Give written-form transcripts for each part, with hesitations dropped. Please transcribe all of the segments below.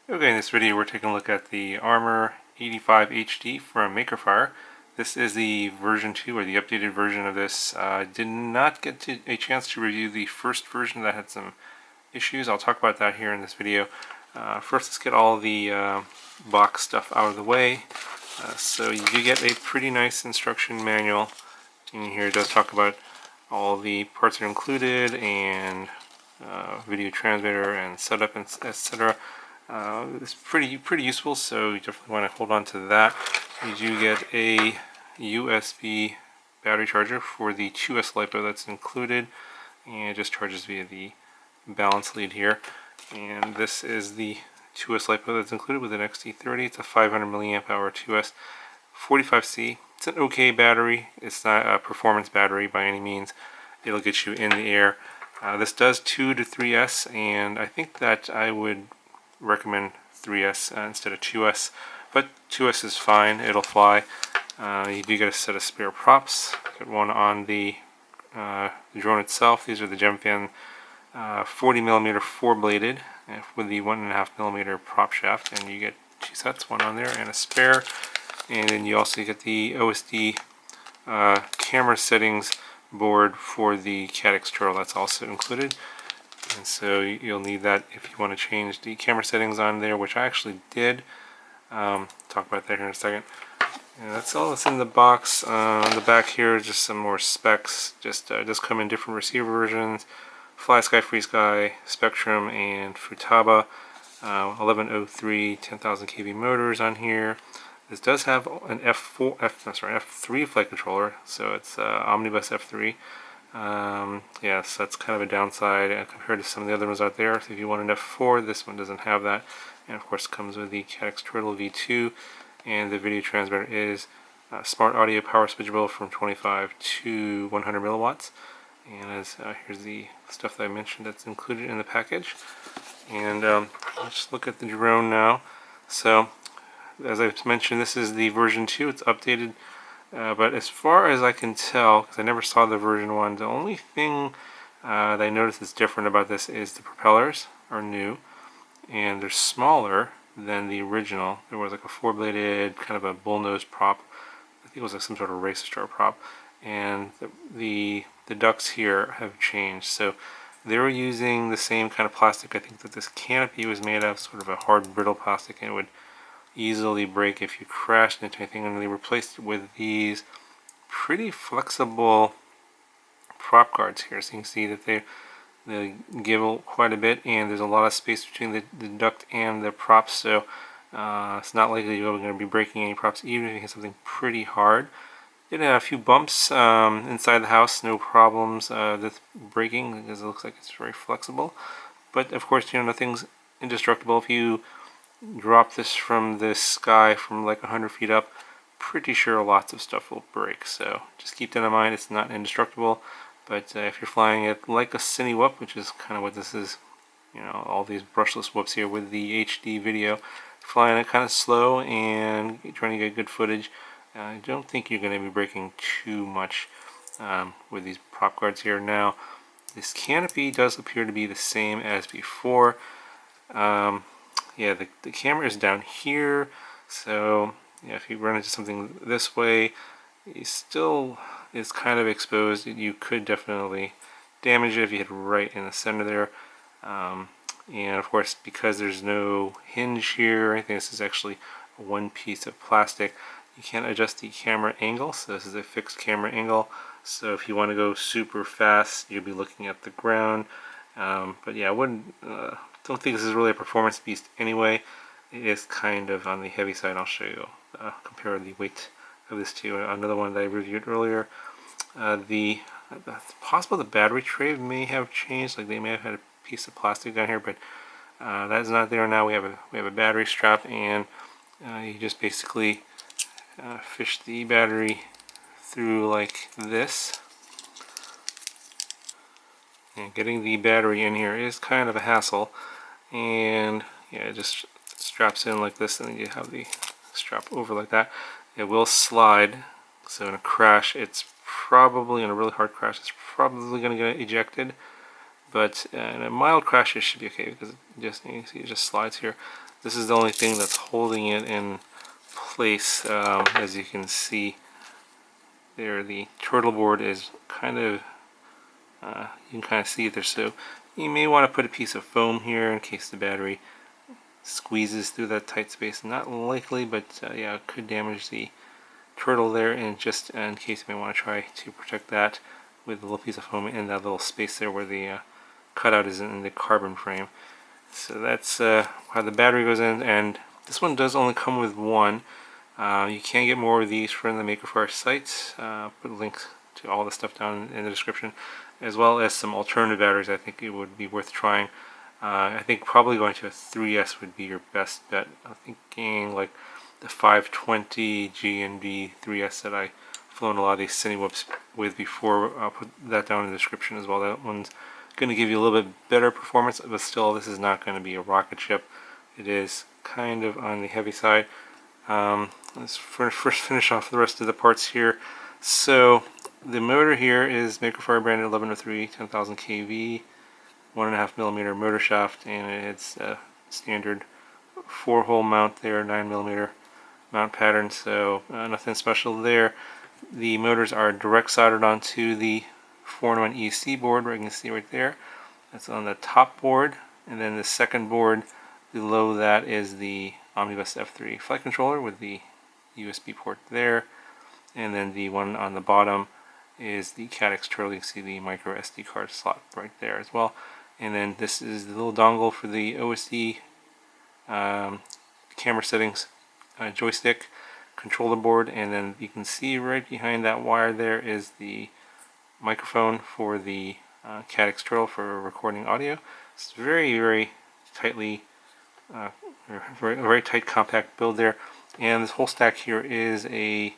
Okay, in this video we're taking a look at the Armor 85 HD from Makerfire. This is the version 2 or the updated version of this. I did not get a chance to review the first version that had some issues. I'll talk about that here in this video. First, let's get all the box stuff out of the way. So you do get a pretty nice instruction manual. In here it does talk about all the parts that are included and video transmitter and setup, and etc. It's pretty useful, so you definitely want to hold on to that. You do get a USB battery charger for the 2S Lipo that's included, and it just charges via the balance lead here. And this is the 2S Lipo that's included with an XT30. It's a 500 milliamp hour 2S 45C. It's an okay battery. It's not a performance battery by any means. It'll get you in the air. This does 2 to 3S, and I think that I would recommend 3S instead of 2S, but 2S is fine, it'll fly. You do get a set of spare props. Get one on the drone itself. These are the Gemfan 40mm 4-bladed with the 1.5mm prop shaft, and you get two sets, one on there and a spare. And then you also get the OSD camera settings board for the Caddx turtle. That's also included. And so you'll need that if you want to change the camera settings on there, which I actually did. Talk about that here in a second. And that's all that's in the box. On the back here, just some more specs. Just come in different receiver versions: Fly Sky, Free Sky, Spectrum, and Futaba. 1103 10,000 kV motors on here. This does have an F3 flight controller, so it's Omnibus F3. Yes, that's kind of a downside compared to some of the other ones out there. So if you want an F4, this one doesn't have that. And of course, it comes with the Caddx Turtle V2, and the video transmitter is smart audio power switchable from 25 to 100 milliwatts. And here's the stuff that I mentioned that's included in the package. And let's look at the drone now. So, as I mentioned, this is the version 2. It's updated. But as far as I can tell, because I never saw the version 1, the only thing that I noticed is different about this is the propellers are new, and they're smaller than the original. There was like a 4-bladed kind of a bullnose prop. I think it was like some sort of racer star prop, and the ducts here have changed. So they were using the same kind of plastic. I think that this canopy was made of sort of a hard, brittle plastic, and it would easily break if you crashed into anything, and they replaced it with these pretty flexible prop guards here. So you can see that they give quite a bit, and there's a lot of space between the duct and the props, so it's not likely you're going to be breaking any props even if you hit something pretty hard. Did have a few bumps inside the house, no problems with breaking because it looks like it's very flexible. But of course, you know, nothing's indestructible. If you drop this from the sky from like 100 feet up, pretty sure lots of stuff will break. So just keep that in mind. It's not indestructible, but if you're flying it like a Cinewhoop, which is kind of what this is, you know, all these brushless whoops here with the HD video, flying it kind of slow and trying to get good footage, I don't think you're going to be breaking too much with these prop guards here. Now, this canopy does appear to be the same as before. Yeah, the camera is down here, so yeah, if you run into something this way, it still is kind of exposed. You could definitely damage it if you hit right in the center there. And of course, because there's no hinge here or anything, this is actually one piece of plastic. You can't adjust the camera angle, so this is a fixed camera angle. So if you want to go super fast, you'll be looking at the ground. But yeah, I wouldn't. Don't think this is really a performance beast anyway. It is kind of on the heavy side. I'll show you, compare the weight of this to another one that I reviewed earlier. Possible the battery tray may have changed, like they may have had a piece of plastic down here, but that is not there now. We have a battery strap, and you just basically fish the battery through like this. And getting the battery in here is kind of a hassle. And yeah, it just straps in like this, and then you have the strap over like that. It will slide, so in a crash, it's probably, in a really hard crash, it's probably going to get ejected. But in a mild crash, it should be okay because you can see it just slides here. This is the only thing that's holding it in place. As you can see there, the turtle board is kind of, you can kind of see it there, so you may want to put a piece of foam here in case the battery squeezes through that tight space. Not likely, but yeah, it could damage the turtle there, and just in case you may want to try to protect that with a little piece of foam in that little space there where the cutout is in the carbon frame. So that's how the battery goes in, and this one does only come with one. You can get more of these from the Makerfire site. Put links to all the stuff down in the description, as well as some alternative batteries. I think it would be worth trying. I think probably going to a 3S would be your best bet. I'm thinking like the 520 G&B 3S that I've flown a lot of these Cinewhoops with before. I'll put that down in the description as well. That one's going to give you a little bit better performance, but still this is not going to be a rocket ship. It is kind of on the heavy side. Let's first finish off the rest of the parts here. So the motor here is Makerfire branded 1103 10,000 kV 1.5mm motor shaft, and it's a standard 4-hole mount there, 9mm mount pattern, so nothing special there. The motors are direct soldered onto the 4-in-1 ESC board, where you can see right there. That's on the top board, and then the second board below that is the Omnibus F3 flight controller with the USB port there, and then the one on the bottom is the Caddx turtle. You can see the micro SD card slot right there as well. And then this is the little dongle for the OSD camera settings joystick controller board, and then you can see right behind that wire there is the microphone for the Caddx turtle for recording audio. It's very tightly, very tight compact build there, and this whole stack here is a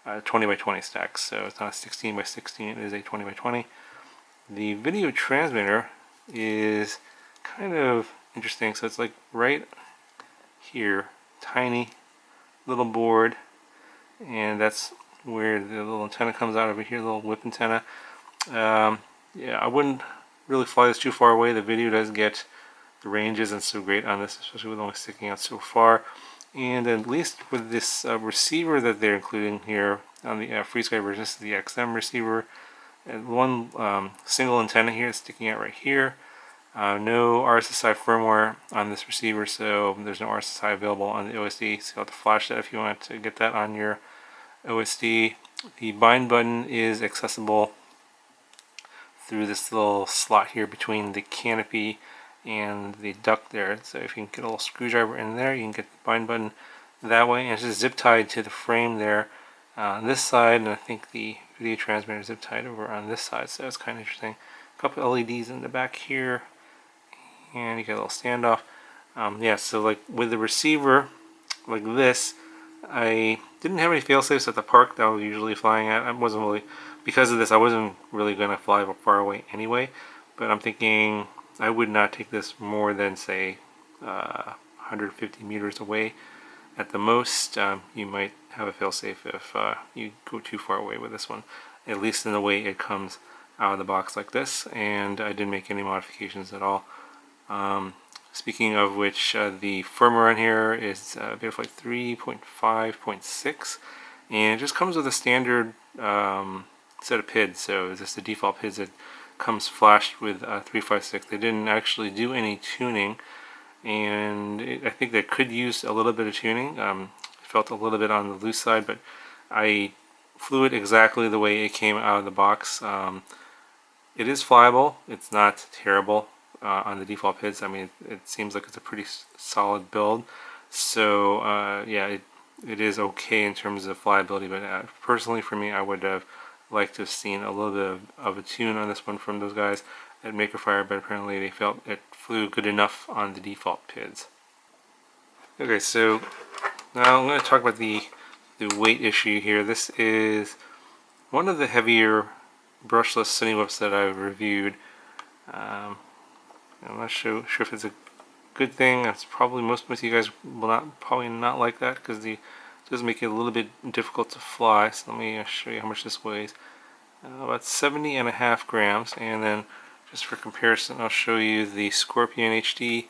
20x20 stack, so it's not a 16x16, it is a 20x20. The video transmitter is kind of interesting, so it's like right here, tiny little board, and that's where the little antenna comes out over here, the little whip antenna. Yeah, I wouldn't really fly this too far away. The video does get, the range isn't so great on this, especially with only sticking out so far. And at least with this receiver that they're including here on the FreeSky version, this is the XM receiver. And one single antenna here is sticking out right here. No RSSI firmware on this receiver, so there's no RSSI available on the OSD, so you'll have to flash that if you want to get that on your OSD. The bind button is accessible through this little slot here between the canopy and the duct there, so if you can get a little screwdriver in there, you can get the bind button that way, and it's just zip tied to the frame there on this side, and I think the video transmitter is zip tied over on this side, so it's kind of interesting. A couple LEDs in the back here, and you get a little standoff. Yeah, so like with the receiver like this, I didn't have any fail-safes at the park that I was usually flying at. I wasn't really, because of this, I wasn't really going to fly far away anyway, but I'm thinking I would not take this more than, say, 150 meters away at the most. You might have a fail-safe if you go too far away with this one, at least in the way it comes out of the box like this, and I didn't make any modifications at all. Speaking of which, the firmware on here is Betaflight 3.5.6, and it just comes with a standard set of PIDs, so it's just the default PIDs that comes flashed with 356. They didn't actually do any tuning, and I think they could use a little bit of tuning. It felt a little bit on the loose side, but I flew it exactly the way it came out of the box. It is flyable. It's not terrible on the default PIDs. I mean, it seems like it's a pretty solid build. So yeah, it is okay in terms of flyability, but personally for me, I would have liked to have seen a little bit of a tune on this one from those guys at Makerfire, but apparently they felt it flew good enough on the default PIDs. Okay, so now I'm going to talk about the weight issue here. This is one of the heavier brushless Cinewhoops that I've reviewed. I'm not sure if it's a good thing. That's probably most of you guys will probably not like that, because it does make it a little bit difficult to fly. So let me show you how much this weighs. About 70.5 grams, and then just for comparison, I'll show you the Scorpion HD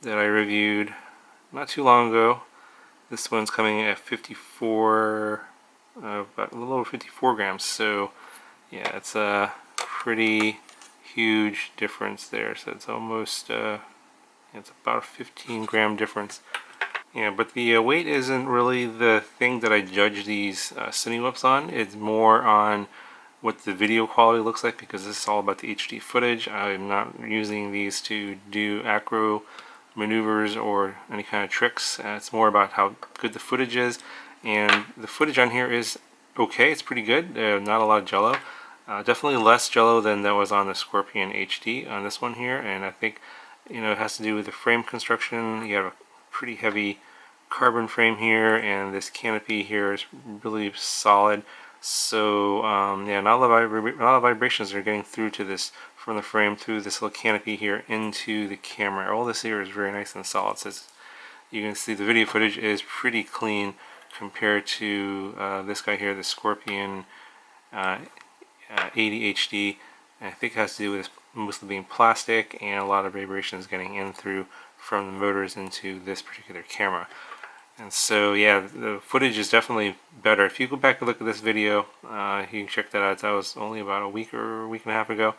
that I reviewed not too long ago. This one's coming in at 54, about a little over 54 grams. So yeah, it's a pretty huge difference there. So it's almost, it's about a 15 gram difference. Yeah, but the weight isn't really the thing that I judge these Cinewhoops on. It's more on what the video quality looks like, because this is all about the HD footage. I'm not using these to do acro maneuvers or any kind of tricks. It's more about how good the footage is, and the footage on here is okay. It's pretty good. Not a lot of jello. Definitely less jello than that was on the Scorpion HD on this one here, and I think it has to do with the frame construction. You have a pretty heavy carbon frame here, and this canopy here is really solid. So yeah, not a lot of vibrations are getting through to this from the frame through this little canopy here into the camera. All this here is very nice and solid. So you can see the video footage is pretty clean compared to this guy here, the Scorpion 80 HD. And I think it has to do with mostly being plastic and a lot of vibrations getting in through from the motors into this particular camera. And so yeah, the footage is definitely better. If you go back and look at this video, you can check that out. That was only about a week or a week and a half ago.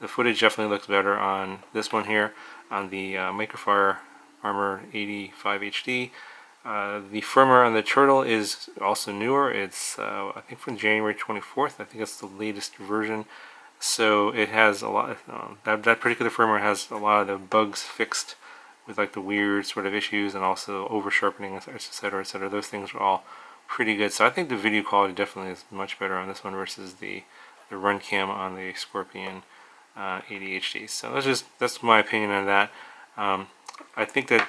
The footage definitely looks better on this one here, on the Makerfire Armor 85 HD. The firmware on the Turtle is also newer. It's I think from January 24th. I think it's the latest version. So it has a lot. That particular firmware has a lot of the bugs fixed, with like the weird sort of issues, and also over sharpening, etc., etc. Those things are all pretty good. So I think the video quality definitely is much better on this one versus the run cam on the Scorpion 80 HD. So that's my opinion on that. I think that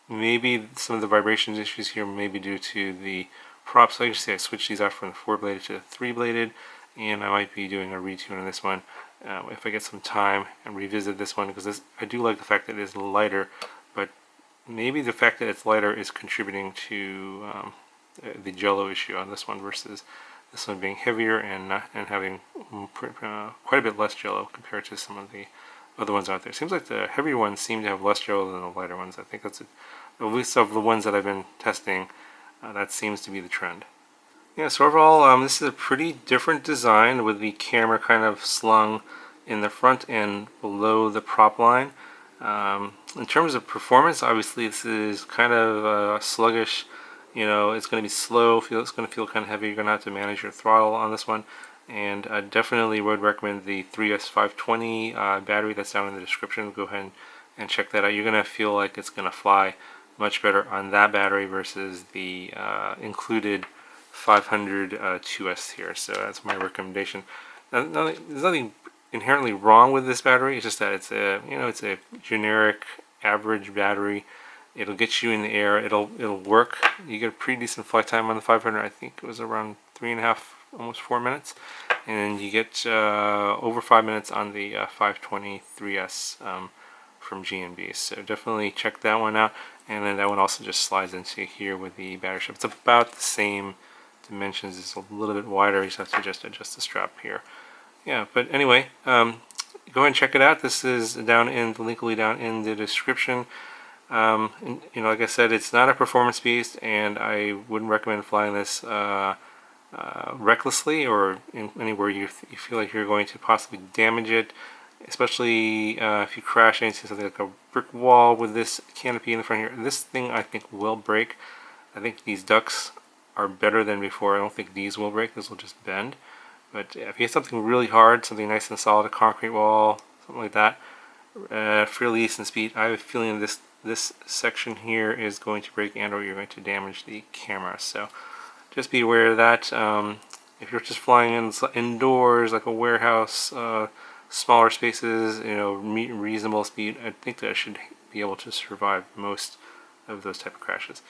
maybe some of the vibration issues here may be due to the props. So you can see I switched these out from the 4-bladed to the 3-bladed, and I might be doing a retune on this one if I get some time and revisit this one, because I do like the fact that it is lighter, but maybe the fact that it's lighter is contributing to the jello issue on this one versus this one being heavier and having quite a bit less jello compared to some of the other ones out there. It seems like the heavier ones seem to have less jello than the lighter ones. I think that's at least of the ones that I've been testing, that seems to be the trend. Yeah, so overall, this is a pretty different design with the camera kind of slung in the front and below the prop line. In terms of performance, obviously this is kind of sluggish. It's going to be slow. It's going to feel kind of heavy. You're going to have to manage your throttle on this one. And I definitely would recommend the 3S520 battery that's down in the description. Go ahead and check that out. You're going to feel like it's going to fly much better on that battery versus the included 500 2S here. So that's my recommendation. There's nothing inherently wrong with this battery. It's just that it's a generic average battery. It'll get you in the air. It'll work. You get a pretty decent flight time on the 500. I think it was around 3.5, almost 4 minutes, and you get over 5 minutes on the 520 3S from GNB. So definitely check that one out. And then that one also just slides into here with the battery strap. It's about the same dimensions. It's a little bit wider. You just have to just adjust the strap here. Yeah, but anyway, go ahead and check it out. This is down in the link will be down in the description. And, like I said, it's not a performance beast, and I wouldn't recommend flying this recklessly or anywhere you feel like you're going to possibly damage it, especially if you crash into something like a brick wall with this canopy in the front here. This thing I think will break. I think these ducts are better than before. I don't think these will break. This will just bend. But if you have something really hard, something nice and solid, a concrete wall, something like that, fairly decent speed, I have a feeling this section here is going to break, and or you're going to damage the camera. So just be aware of that. If you're just flying indoors, like a warehouse, smaller spaces, reasonable speed, I think that I should be able to survive most of those type of crashes.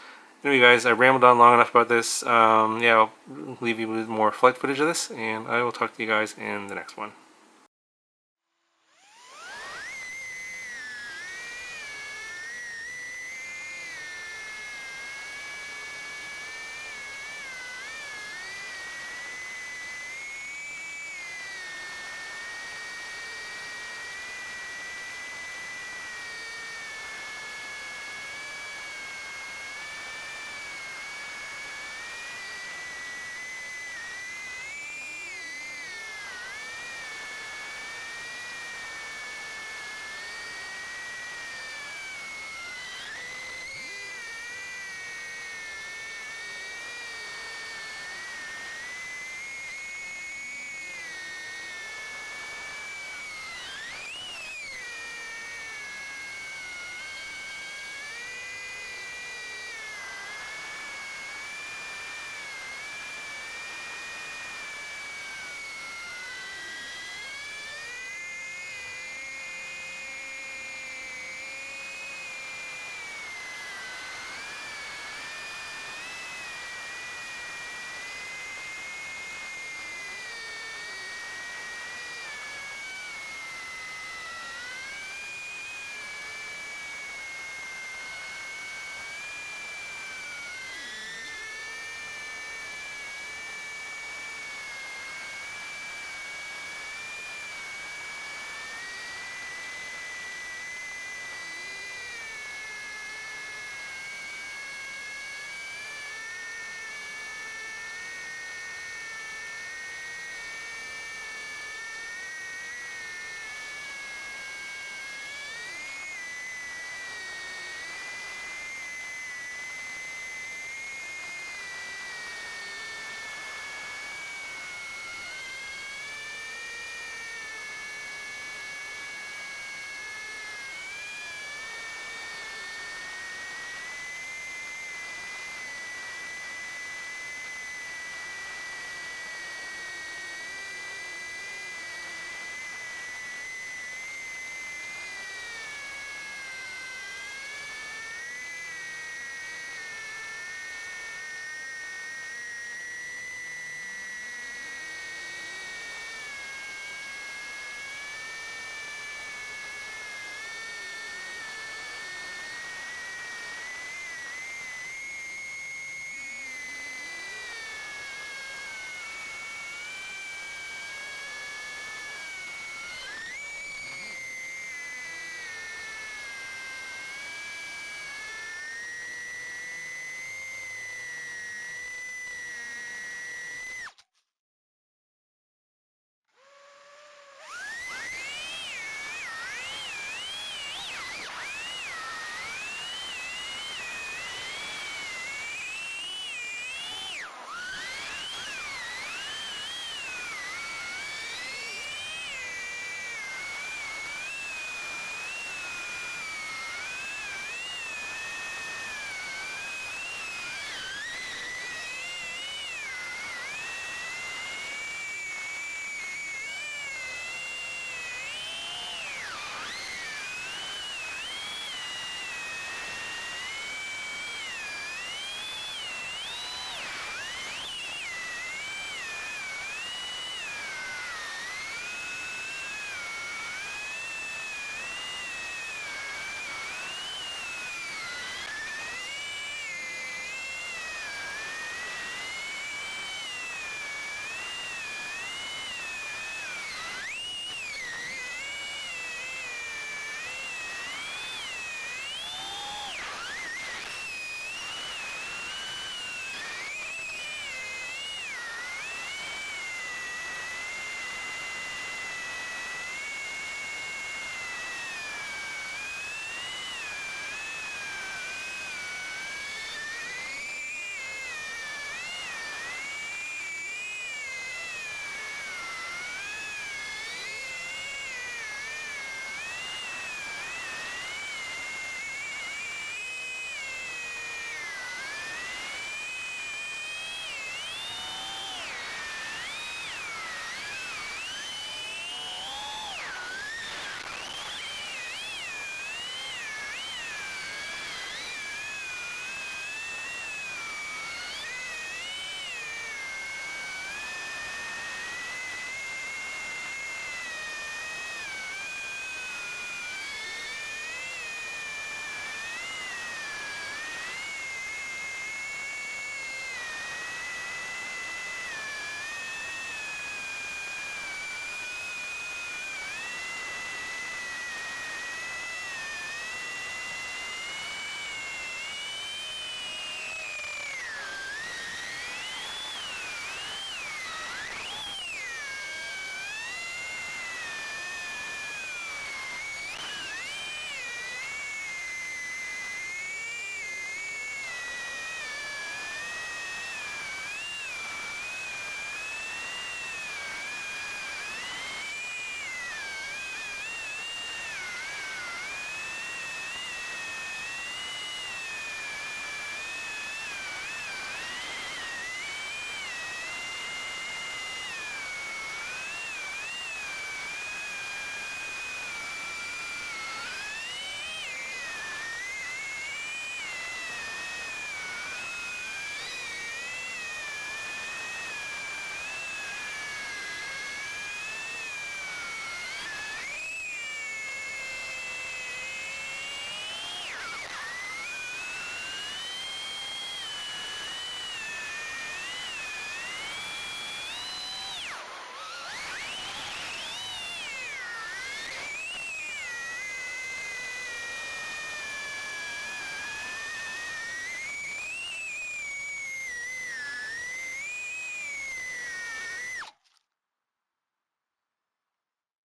Anyway, guys, I rambled on long enough about this. Yeah, I'll leave you with more flight footage of this, and I will talk to you guys in the next one.